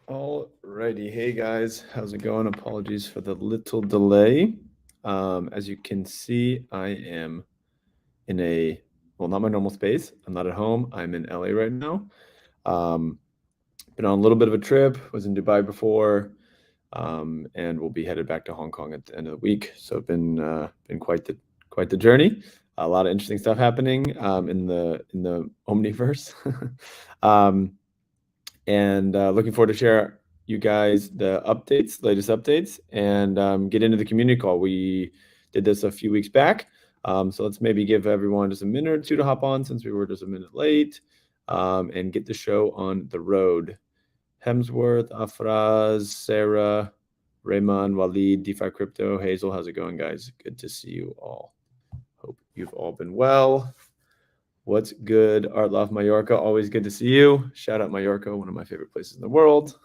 Alrighty, hey guys, how's it going? Apologies for the little delay. As you can see, I am in not my normal space. I'm not at home. I'm in LA right now. Um, been on a little bit of a trip. Was in Dubai before, and we'll be headed back to Hong Kong at the end of the week. So been quite the journey. A lot of interesting stuff happening in the Omniverse. um, and looking forward to share you guys the latest updates, and get into the community call. We did this a few weeks back, so let's maybe give everyone just a minute or two to hop on since we were just a minute late, and get the show on the road. Hemsworth, Afraz, Sarah, Raymond, Walid, DeFi Crypto, Hazel, how's it going, guys? Good to see you all. Hope you've all been well. What's good, Art Love Mallorca? Always good to see you. Shout out Mallorca, one of my favorite places in the world.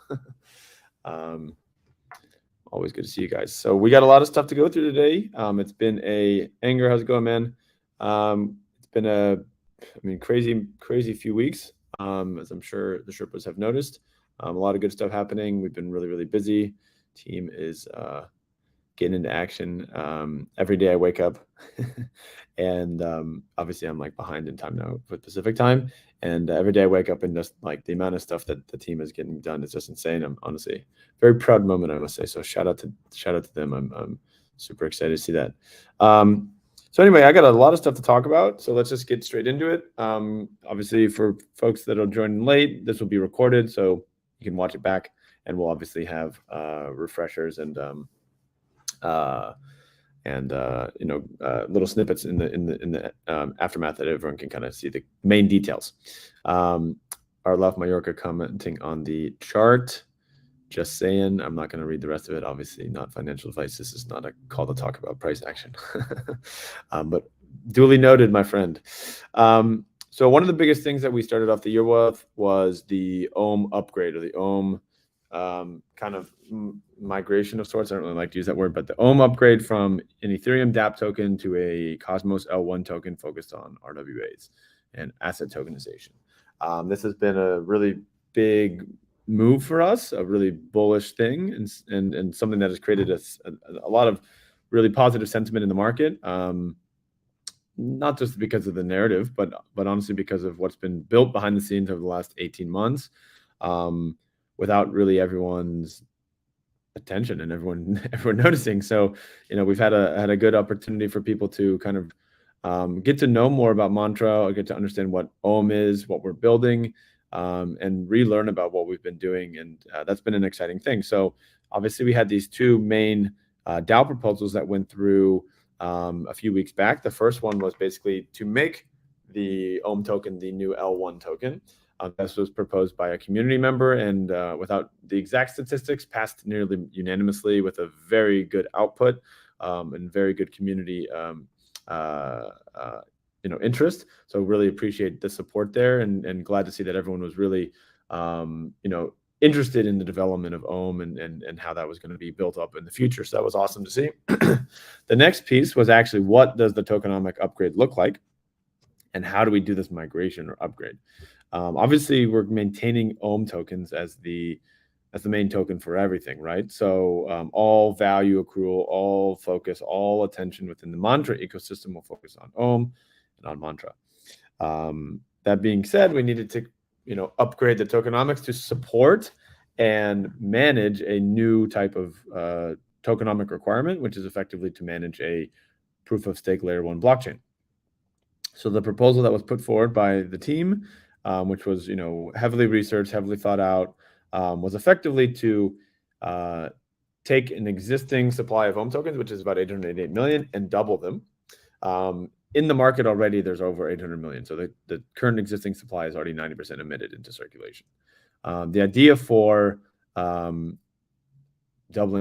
Always good to see you guys. So we got a lot of stuff to go through today. It's been Anger, how's it going, man? It's been crazy few weeks, as I'm sure the Sherpas have noticed. A lot of good stuff happening. We've been really busy. Team is getting into action. Every day I wake up and obviously I'm like behind in time now with Pacific time, and every day I wake up and just like the amount of stuff that the team is getting done is just insane. I'm honestly very proud moment, I must say. So shout out to them. I'm super excited to see that. So anyway, I got a lot of stuff to talk about, so let's just get straight into it. Obviously for folks that are joining late, this will be recorded so you can watch it back, and we'll obviously have refreshers and little snippets in the aftermath that everyone can kind of see the main details. Our Love Mallorca commenting on the chart. Just saying, I'm not going to read the rest of it. Obviously, not financial advice. This is not a call to talk about price action. But duly noted, my friend. So one of the biggest things that we started off the year with was the Ohm upgrade, or the Ohm kind of migration of sorts. I don't really like to use that word, but the Ohm upgrade from an Ethereum DApp token to a Cosmos L1 token focused on RWAs and asset tokenization. This has been a really big move for us, a really bullish thing, and something that has created a lot of really positive sentiment in the market. Not just because of the narrative, but honestly because of what's been built behind the scenes over the last 18 months, without really everyone's attention and everyone noticing. So we've had a good opportunity for people to kind of get to know more about Mantra, or get to understand what Ohm is, what we're building, and relearn about what we've been doing, and that's been an exciting thing. So obviously we had these two main DAO proposals that went through a few weeks back. The first one was basically to make the Ohm token the new L1 token. This was proposed by a community member, and without the exact statistics, passed nearly unanimously with a very good output and very good community interest. So really appreciate the support there, and glad to see that everyone was really interested in the development of Ohm and how that was going to be built up in the future. So that was awesome to see. The next piece was actually, what does the tokenomic upgrade look like, and how do we do this migration or upgrade? Obviously, we're maintaining Ohm tokens as the main token for everything, right? So all value accrual, all focus, all attention within the Mantra ecosystem will focus on Ohm and on Mantra. That being said, we needed to upgrade the tokenomics to support and manage a new type of tokenomic requirement, which is effectively to manage a proof of stake layer 1 blockchain. So the proposal that was put forward by the team, which was heavily researched, heavily thought out, was effectively to take an existing supply of Ohm tokens, which is about 888 million, and double them. In the market already, there's over 800 million. So the current existing supply is already 90% emitted into circulation. The idea for doubling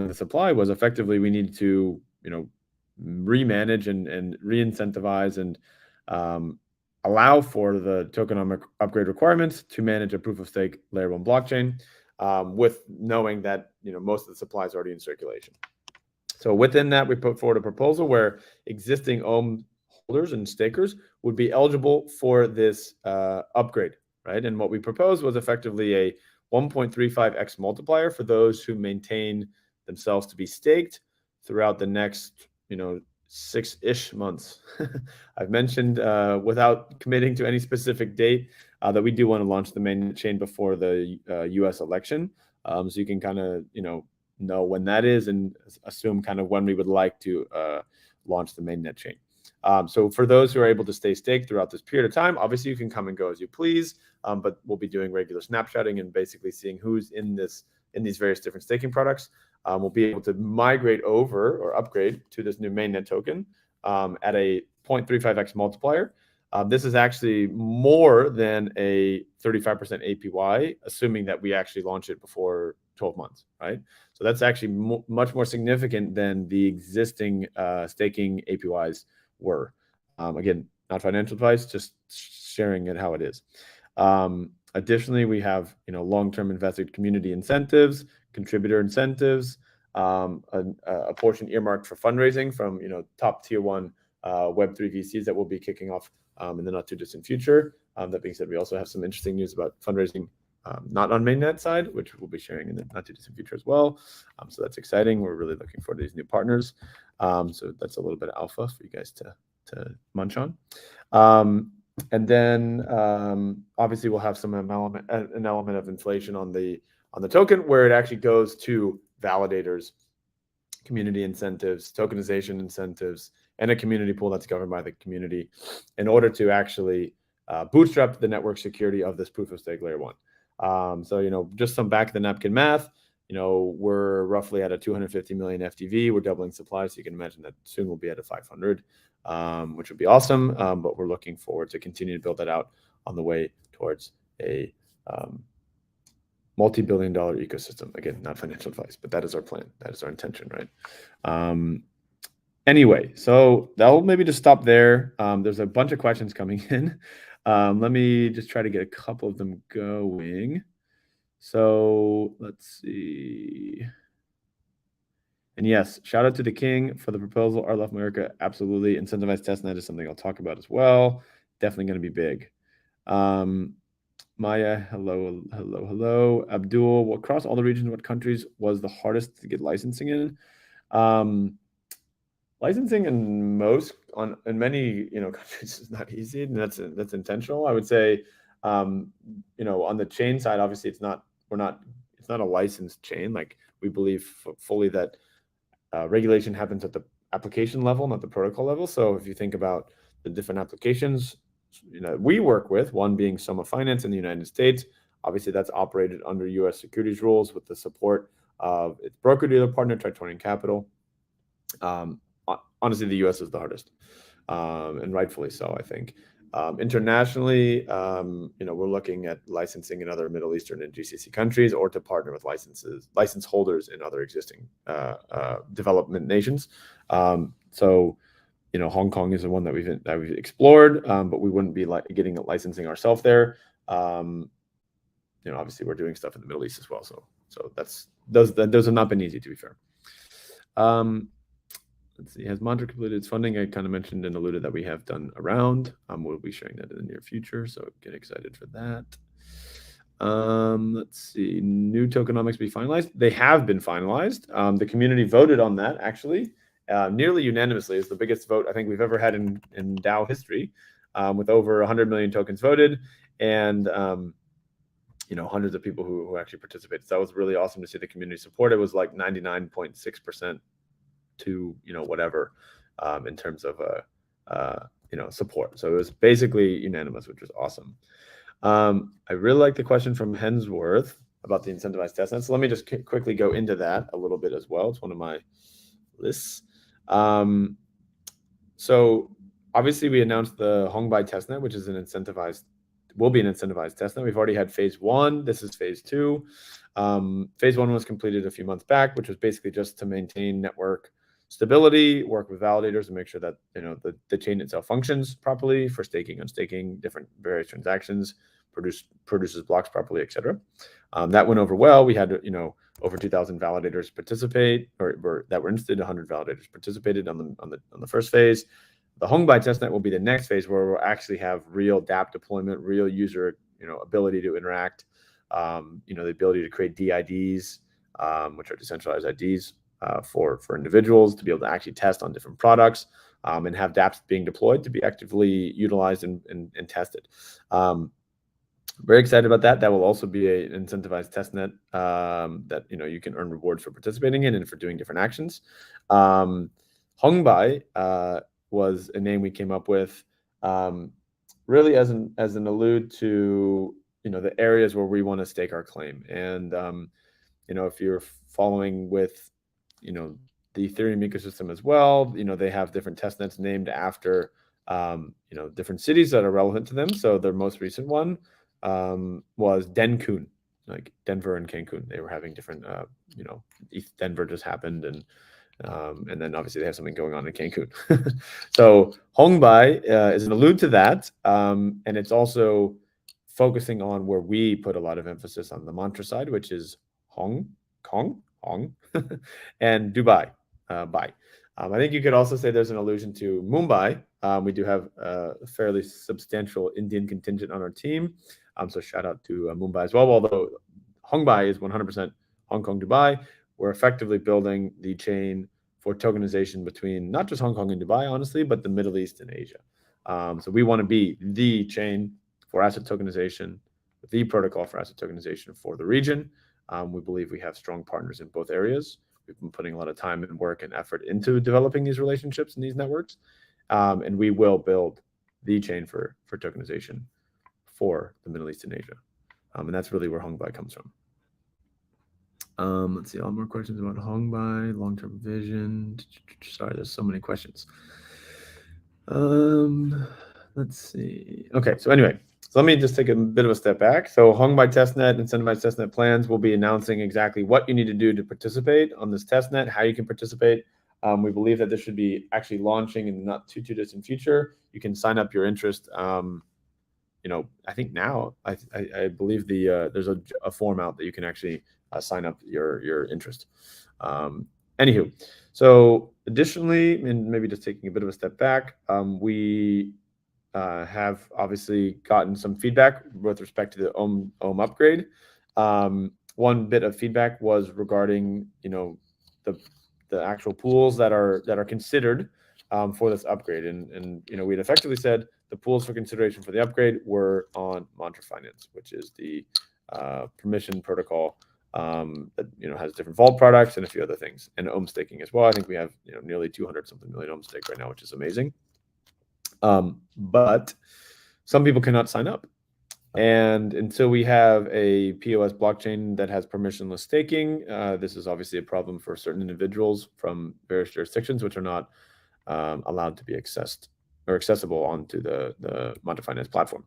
the supply was effectively we needed to remanage and re-incentivize and allow for the tokenomic upgrade requirements to manage a proof of stake layer 1 blockchain, with knowing that most of the supply is already in circulation. So within that, we put forward a proposal where existing Ohm holders and stakers would be eligible for this upgrade. right? And what we proposed was effectively a 1.35x multiplier for those who maintain themselves to be staked throughout the next, 6-ish months. I've mentioned without committing to any specific date that we do want to launch the mainnet chain before the US election. So you can kind of, know when that is and assume kind of when we would like to launch the mainnet chain. So for those who are able to stay staked throughout this period of time, obviously you can come and go as you please, but we'll be doing regular snapshotting and basically seeing who's in these various different staking products. We'll be able to migrate over or upgrade to this new mainnet token at a 0.35x multiplier. This is actually more than a 35% APY, assuming that we actually launch it before 12 months, right? So that's actually much more significant than the existing staking APYs were. Again, not financial advice, just sharing it how it is. Additionally, we have long-term invested community incentives, contributor incentives, a portion earmarked for fundraising from top tier 1 Web3 VCs that will be kicking off in the not too distant future. That being said, we also have some interesting news about fundraising not on mainnet side, which we'll be sharing in the not too distant future as well. So that's exciting. We're really looking forward to these new partners. So that's a little bit of alpha for you guys to munch on. And then obviously we'll have an element of inflation on the token, where it actually goes to validators, community incentives, tokenization incentives, and a community pool that's governed by the community in order to actually bootstrap the network security of this proof of stake layer 1. So just some back of the napkin math. We're roughly at a 250 million FTV. We're doubling supply, so you can imagine that soon we'll be at a 500, which would be awesome. But we're looking forward to continue to build that out on the way towards a multi-billion-dollar ecosystem. Again, not financial advice, but that is our plan. That is our intention, right? Anyway, so that'll maybe just stop there. There's a bunch of questions coming in. Let me just try to get a couple of them going. So let's see. And yes, shout out to the king for the proposal. RLF America, absolutely. Incentivized testnet is something I'll talk about as well. Definitely going to be big. Maya, hello. Abdul, across all the regions, what countries was the hardest to get licensing in? Licensing in many countries is not easy, and that's intentional. I would say, on the chain side, obviously it's not a licensed chain. Like, we believe fully that regulation happens at the application level, not the protocol level. So if you think about the different applications we work with, one being Soma Finance in the United States, obviously that's operated under U.S. securities rules with the support of its broker-dealer partner, Tritonian Capital. Honestly, the U.S. is the hardest, and rightfully so, I think. Internationally, we're looking at licensing in other Middle Eastern and GCC countries, or to partner with license holders in other existing development nations. So, Hong Kong is the one that we've explored, but we wouldn't be getting licensing ourselves there. Obviously we're doing stuff in the Middle East as well. So those have not been easy, to be fair. Let's see. Has Mantra completed its funding? I kind of mentioned and alluded that we have done a round. We'll be sharing that in the near future, so get excited for that. Let's see. New tokenomics be finalized? They have been finalized. The community voted on that, actually, nearly unanimously. It's the biggest vote I think we've ever had in DAO history, with over 100 million tokens voted, and hundreds of people who actually participated. So that was really awesome to see the community support. It was like 99.6% to whatever in terms of support. So it was basically unanimous, which was awesome. I really like the question from Hensworth about the incentivized testnet. So let me just quickly go into that a little bit as well. It's one of my lists. So obviously we announced the Hongbai Testnet, which is will be an incentivized testnet. We've already had phase 1. This is phase 2. Phase 1 was completed a few months back, which was basically just to maintain network stability, work with validators, and make sure that the chain itself functions properly for staking, unstaking, different various transactions, produces blocks properly, etc. That went over well. We had over 2,000 validators participate, or that were interested. 100 validators participated on the first phase. The Hongbai testnet will be the next phase, where we'll actually have real dApp deployment, real user ability to interact, the ability to create DIDs, which are decentralized IDs for individuals to be able to actually test on different products, and have dApps being deployed to be actively utilized and tested. Very excited about that. That will also be an incentivized testnet that you can earn rewards for participating in and for doing different actions. Hongbai was a name we came up with, really as an allude to the areas where we want to stake our claim. And if you're following with the Ethereum ecosystem as well, they have different testnets named after different cities that are relevant to them. So their most recent one was Denkun, like Denver and Cancun. They were having different, Denver just happened, and then obviously they have something going on in Cancun. So Hongbai is an allude to that, and it's also focusing on where we put a lot of emphasis on the mantra side, which is Hong, and Dubai, Bai. I think you could also say there's an allusion to Mumbai. We do have a fairly substantial Indian contingent on our team. So shout out to Mumbai as well. Although Hongbai is 100% Hong Kong, Dubai, we're effectively building the chain for tokenization between not just Hong Kong and Dubai, honestly, but the Middle East and Asia. So we want to be the chain for asset tokenization, the protocol for asset tokenization for the region. We believe we have strong partners in both areas. We've been putting a lot of time and work and effort into developing these relationships and these networks. And we will build the chain for tokenization for the Middle East and Asia. And that's really where Hongbai comes from. Let's see, all more questions about Hongbai, long-term vision. Sorry, there's so many questions. Let's see. Okay, so anyway, so let me just take a bit of a step back. So Hongbai Testnet, incentivized testnet plans will be announcing exactly what you need to do to participate on this testnet, how you can participate. We believe that this should be actually launching in the not too distant future. You can sign up your interest. I think now I believe there's a form out that you can actually sign up your interest. Anywho, so additionally, and maybe just taking a bit of a step back, we have obviously gotten some feedback with respect to the OM upgrade. One bit of feedback was regarding the actual pools that are considered for this upgrade, and we'd effectively said the pools for consideration for the upgrade were on Mantra Finance, which is the permission protocol that has different vault products and a few other things, and ohm staking as well. I think we have nearly 200 something million ohm stake right now, which is amazing. But some people cannot sign up, and until we have a POS blockchain that has permissionless staking, this is obviously a problem for certain individuals from various jurisdictions which are not allowed to be accessed or accessible onto the Mantra Finance platform.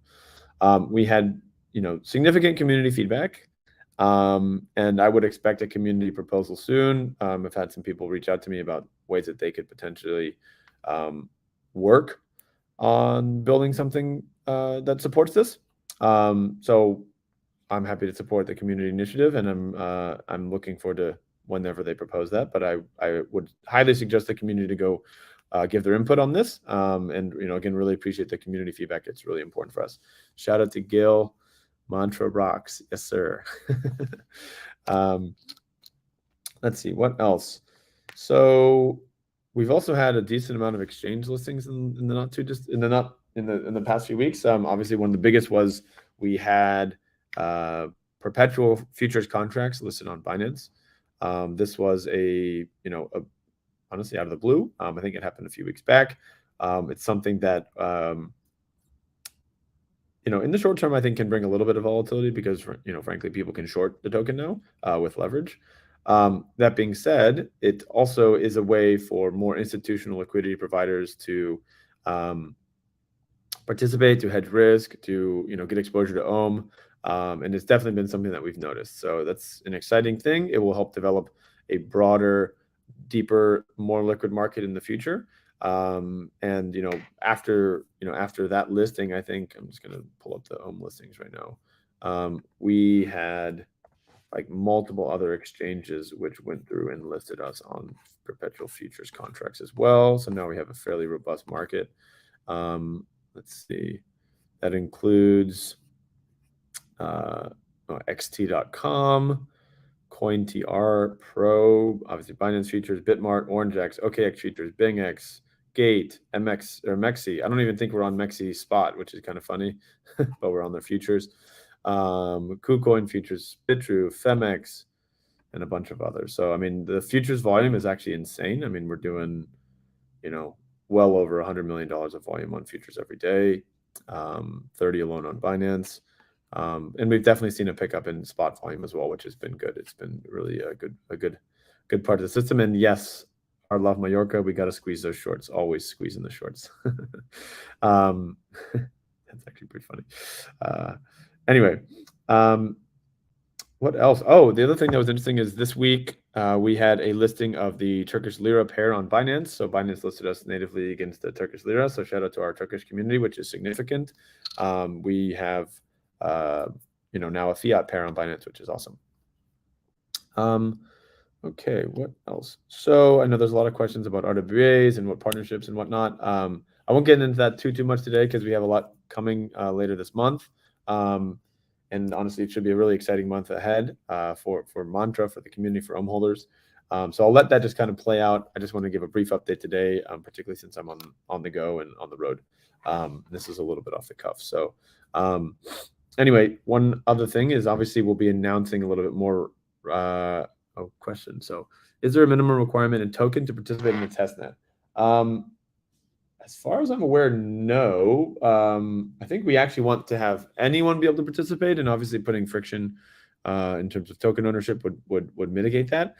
We had significant community feedback, and I would expect a community proposal soon. I've had some people reach out to me about ways that they could potentially work on building something that supports this. So I'm happy to support the community initiative, and I'm looking forward to whenever they propose that. But I would highly suggest the community to go give their input on this. And again, really appreciate the community feedback. It's really important for us. Shout out to Gil. Mantra rocks. Yes, sir. Let's see what else. So we've also had a decent amount of exchange listings in the past few weeks. Obviously, one of the biggest was we had perpetual futures contracts listed on Binance. This was honestly out of the blue. I think it happened a few weeks back. It's something that in the short term, I think can bring a little bit of volatility because frankly, people can short the token now with leverage. That being said, it also is a way for more institutional liquidity providers to participate, to hedge risk, to get exposure to ohm, and it's definitely been something that we've noticed. So that's an exciting thing. It will help develop a broader, deeper, more liquid market in the future. And after that listing, I think I'm just gonna pull up the ohm listings right now. We had like multiple other exchanges which went through and listed us on perpetual futures contracts as well. So now we have a fairly robust market. Let's see, that includes xt.com, CoinTR Pro, obviously Binance Futures, Bitmart, OrangeX, OKX Futures, BingX, Gate, MX or Mexi. I don't even think we're on Mexi Spot, which is kind of funny, but we're on their futures. KuCoin Futures, Bitrue, Femex, and a bunch of others. So I mean, the futures volume is actually insane. I mean, we're doing, well over $100 million of volume on futures every day, 30 alone on Binance. And we've definitely seen a pickup in spot volume as well, which has been good. It's been really a good part of the system. And yes, our love Mallorca, we got to squeeze those shorts. Always squeezing the shorts. That's actually pretty funny. Anyway, what else? Oh, the other thing that was interesting is this week we had a listing of the Turkish lira pair on Binance. So Binance listed us natively against the Turkish lira. So shout out to our Turkish community, which is significant. We have now a fiat pair on Binance, which is awesome. Okay, what else? So I know there's a lot of questions about RWAs and what partnerships and whatnot. I won't get into that too much today because we have a lot coming later this month. And honestly, it should be a really exciting month ahead for Mantra, for the community, for holders. So I'll let that just kind of play out. I just want to give a brief update today, particularly since I'm on the go and on the road. This is a little bit off the cuff. So anyway, one other thing is obviously we'll be announcing a little bit more question. So is there a minimum requirement in token to participate in the testnet? As far as I'm aware, no. I think we actually want to have anyone be able to participate, and obviously putting friction in terms of token ownership would mitigate that.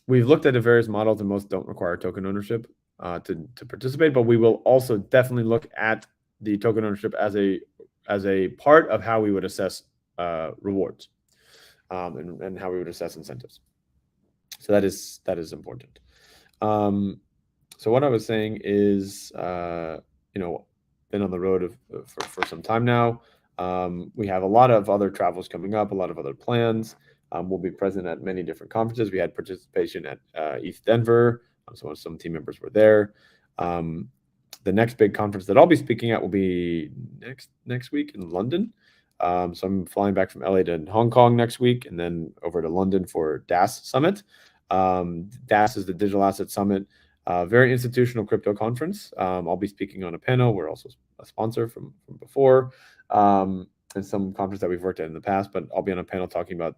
We've looked at the various models, and most don't require token ownership to participate, but we will also definitely look at the token ownership as a part of how we would assess rewards and how we would assess incentives. So that is important. So what I was saying is, been on the road for some time now. We have a lot of other travels coming up, a lot of other plans. We'll be present at many different conferences. We had participation at ETH Denver, so some team members were there. The next big conference that I'll be speaking at will be next week in London. So I'm flying back from LA to Hong Kong next week, and then over to London for DAS Summit. DAS is the Digital Asset Summit. Very institutional crypto conference. I'll be speaking on a panel. We're also a sponsor from before, and some conference that we've worked at in the past. But I'll be on a panel talking about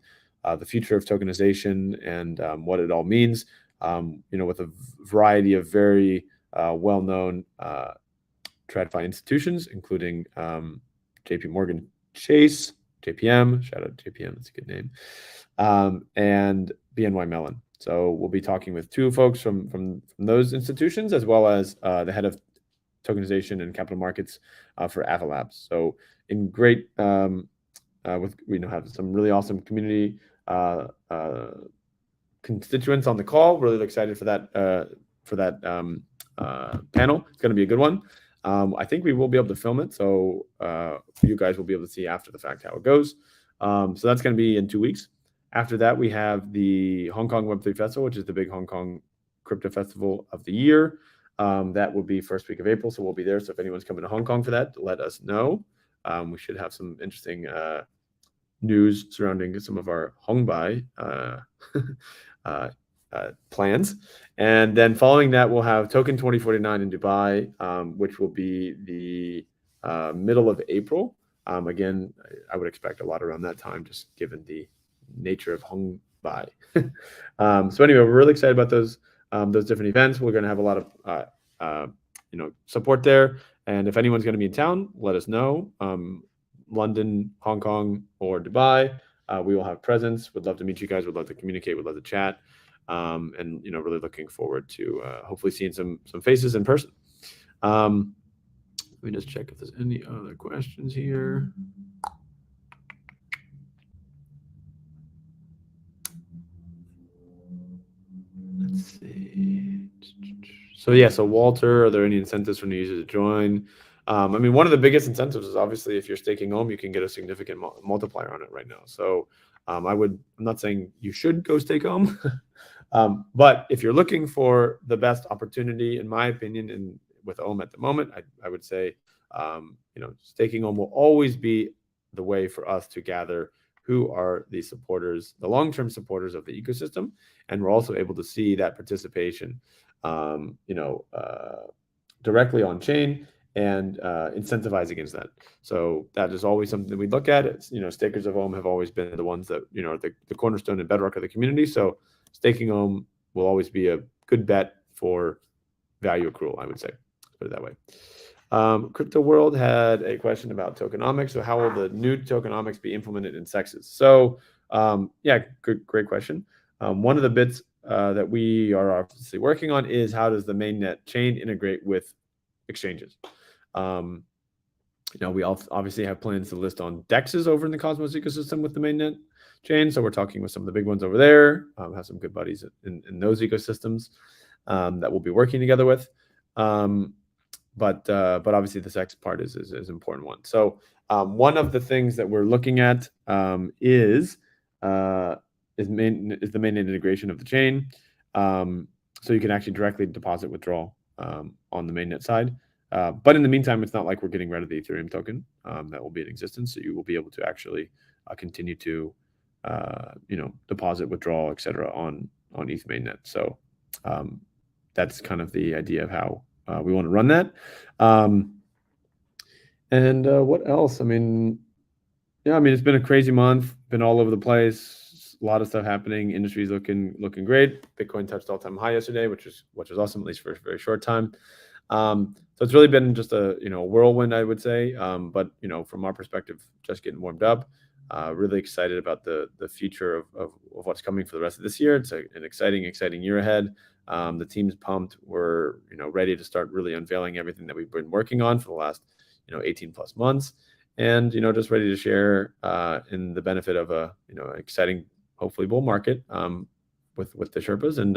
the future of tokenization and what it all means. With a variety of very well-known TradFi institutions, including JP Morgan Chase, JPM. Shout out to JPM. That's a good name. And BNY Mellon. So we'll be talking with two folks from those institutions, as well as the head of tokenization and capital markets for Avalabs. So in great, have some really awesome community constituents on the call. Really excited for that panel. It's going to be a good one. I think we will be able to film it, so you guys will be able to see after the fact how it goes. So that's going to be in 2 weeks. After that, we have the Hong Kong Web3 Festival, which is the big Hong Kong crypto festival of the year. That will be first week of April, so we'll be there. So if anyone's coming to Hong Kong for that, let us know. We should have some interesting news surrounding some of our Hongbai plans. And then following that, we'll have Token 2049 in Dubai, which will be the middle of April. Again, I would expect a lot around that time, just given the nature of Hongbai. So anyway, we're really excited about those different events. We're going to have a lot of support there. And if anyone's going to be in town, let us know. London, Hong Kong, or Dubai, we will have presence. Would love to meet you guys. Would love to communicate. Would love to chat. And really looking forward to hopefully seeing some faces in person. Let me just check if there's any other questions here. Let's see. So Walter, are there any incentives for new users to join? One of the biggest incentives is obviously if you're staking home, you can get a significant multiplier on it right now. So I'm not saying you should go stake home, but if you're looking for the best opportunity, in my opinion, and with Ohm at the moment, I would say, staking home will always be the way for us to gather who are the supporters, the long-term supporters of the ecosystem, and we're also able to see that participation, directly on chain and incentivize against that. So that is always something that we look at. It's, stakers of Ohm have always been the ones that, are the cornerstone and bedrock of the community. So staking Ohm will always be a good bet for value accrual, I would say. Put it that way. Crypto World had a question about tokenomics. So how will the new tokenomics be implemented in sexes? So yeah, great question. One of the bits that we are obviously working on is how does the mainnet chain integrate with exchanges? We obviously have plans to list on DEXs over in the Cosmos ecosystem with the mainnet chain. So we're talking with some of the big ones over there. Have some good buddies in those ecosystems that we'll be working together with. But obviously the sex part is an important one. So one of the things that we're looking at is the mainnet integration of the chain. So you can actually directly deposit withdrawal on the mainnet side. But in the meantime, it's not like we're getting rid of the Ethereum token that will be in existence. So you will be able to actually continue to deposit, withdrawal, etc. on ETH mainnet. So that's kind of the idea of how we want to run that. And what else? It's been a crazy month, been all over the place, a lot of stuff happening. Industry's looking great. Bitcoin touched all-time high yesterday, which is awesome, at least for a very short time. So it's really been just a whirlwind, I would say. But from our perspective, just getting warmed up. Really excited about the future of what's coming for the rest of this year. It's an exciting year ahead. The team's pumped. We're ready to start really unveiling everything that we've been working on for the last 18 plus months, and just ready to share in the benefit of a exciting, hopefully bull market with the Sherpas, and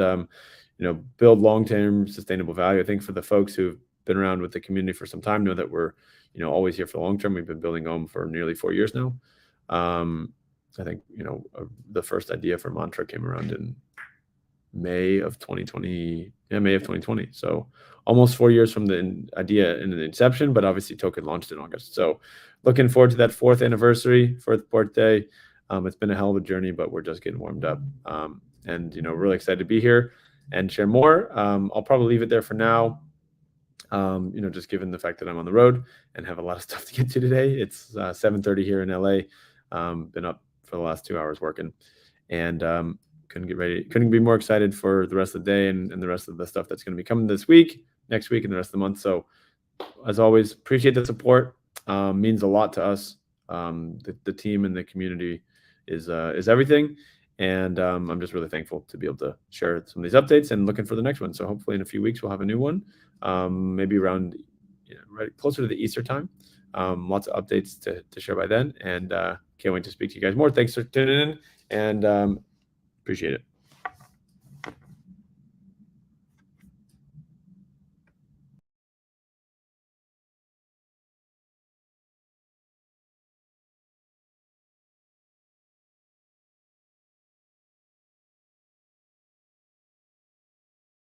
build long-term sustainable value. I think for the folks who've been around with the community for some time know that we're always here for the long term. We've been building Ohm for nearly 4 years now. I think the first idea for Mantra came around in May of 2020. So almost 4 years from the idea and the inception, but obviously token launched in August. So looking forward to that 4th anniversary, 4th birthday. It's been a hell of a journey, but we're just getting warmed up. And really excited to be here and share more. I'll probably leave it there for now. Just given the fact that I'm on the road and have a lot of stuff to get to today. It's 7:30 here in LA. Been up for the last 2 hours working, and couldn't be more excited for the rest of the day and the rest of the stuff that's going to be coming this week, next week, and the rest of the month. So as always, appreciate the support. Means a lot to us. The team and the community is everything. And I'm just really thankful to be able to share some of these updates and looking for the next one. So hopefully in a few weeks, we'll have a new one, maybe around right closer to the Easter time. Lots of updates to share by then. And can't wait to speak to you guys more. Thanks for tuning in, and appreciate it.